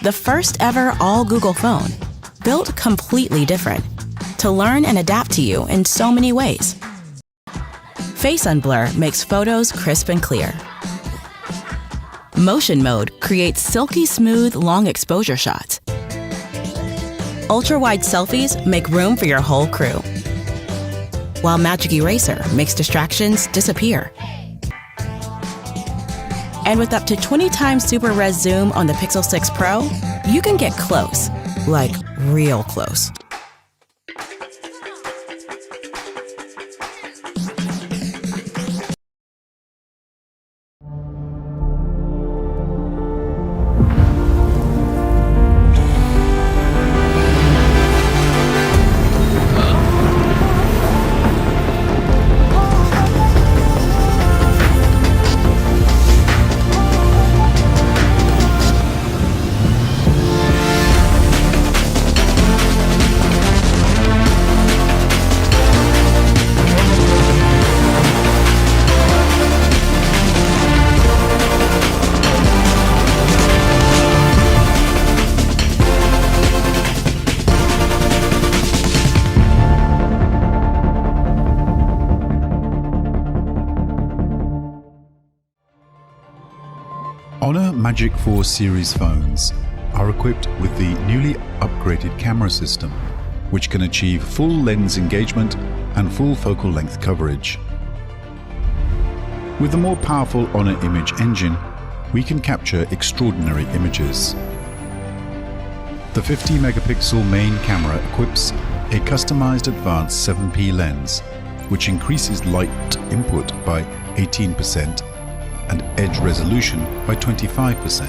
the first ever all Google phone, built completely different, to learn and adapt to you in so many ways. Face Unblur makes photos crisp and clear. Motion Mode creates silky smooth long exposure shots. Ultra-wide selfies make room for your whole crew, while Magic Eraser makes distractions disappear. And with up to 20 times super res zoom on the Pixel 6 Pro, you can get close, like real close. Honor Magic 4 series phones are equipped with the newly upgraded camera system, which can achieve full lens engagement and full focal length coverage. With the more powerful Honor image engine, we can capture extraordinary images. The 50 megapixel main camera equips a customized advanced 7P lens, which increases light input by 18% and edge resolution by 25%.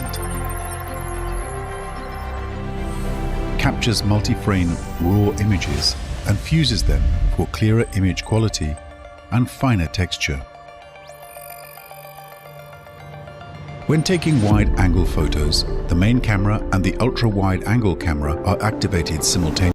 Captures multi-frame raw images and fuses them for clearer image quality and finer texture. When taking wide-angle photos, the main camera and the ultra-wide-angle camera are activated simultaneously.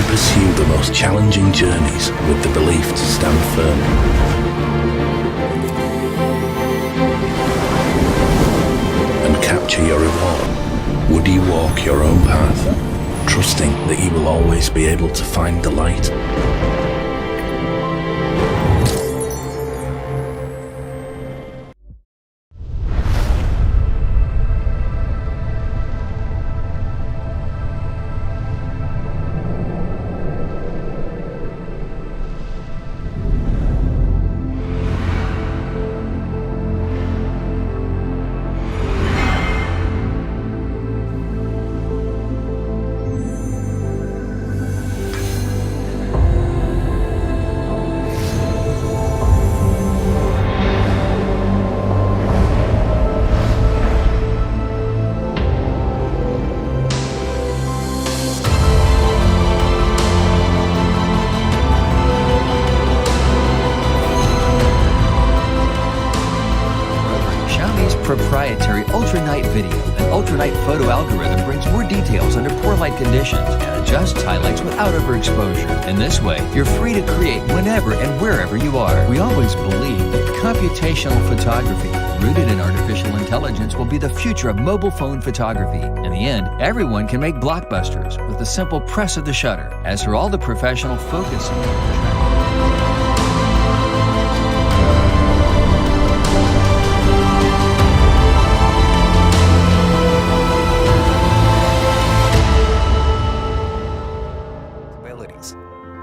Pursue the most challenging journeys with the belief to stand firm. And capture your reward. Would you walk your own path, trusting that you will always be able to find the light? ultra-night photo algorithm brings more details under poor light conditions and adjusts highlights without overexposure. In this way, you're free to create whenever and wherever you are. We always believe that computational photography, rooted in artificial intelligence, will be the future of mobile phone photography. In the end, everyone can make blockbusters with the simple press of the shutter. As for all the professional focusing,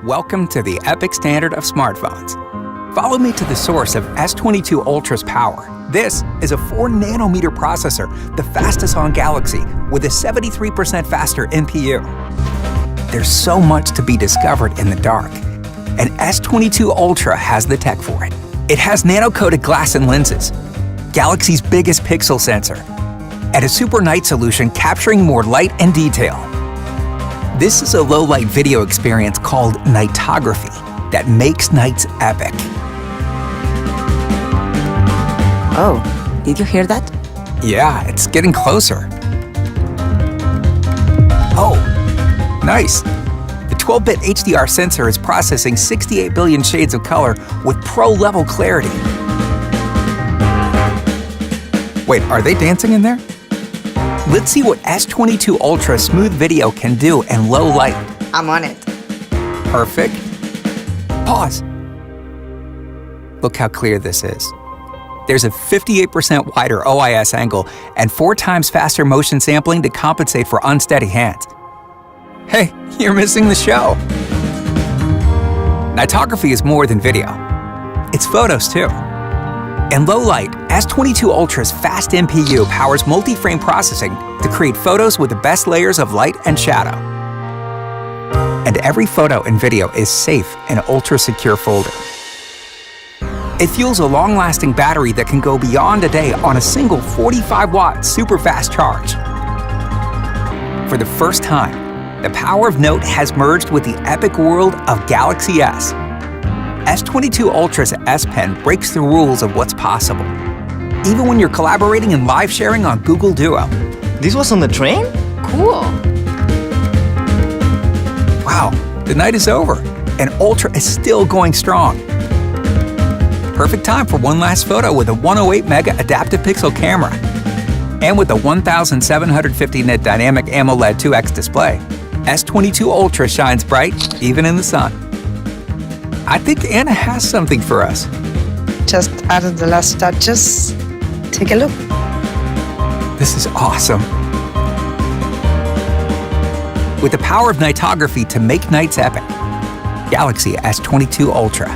Welcome to the epic standard of smartphones. Follow me to the source of S22 Ultra's power. This is a 4nm processor, the fastest on Galaxy, with a 73% faster NPU. There's so much to be discovered in the dark, and S22 Ultra has the tech for it. It has nano-coated glass and lenses, Galaxy's biggest pixel sensor, and a super night solution capturing more light and detail. This is a low-light video experience called nightography that makes nights epic. Oh, did you hear that? Yeah, it's getting closer. Oh, nice. The 12-bit HDR sensor is processing 68 billion shades of color with pro-level clarity. Wait, are they dancing in there? Let's see what S22 Ultra Smooth Video can do in low light. I'm on it. Perfect. Pause. Look how clear this is. There's a 58% wider OIS angle and 4 times faster motion sampling to compensate for unsteady hands. Hey, you're missing the show. Nightography is more than video. It's photos too. In low light, S22 Ultra's fast NPU powers multi-frame processing to create photos with the best layers of light and shadow. And every photo and video is safe in an ultra-secure folder. It fuels a long-lasting battery that can go beyond a day on a single 45-watt super-fast charge. For the first time, the power of Note has merged with the epic world of Galaxy S. S22 Ultra's S Pen breaks the rules of what's possible, even when you're collaborating and live sharing on Google Duo. This was on the train? Cool. Wow, the night is over, and Ultra is still going strong. Perfect time for one last photo with a 108 mega adaptive pixel camera. And with a 1750 nit dynamic AMOLED 2X display, S22 Ultra shines bright even in the sun. I think Anna has something for us. Just added the last touches. Take a look. This is awesome. With the power of nightography to make nights epic, Galaxy S22 Ultra.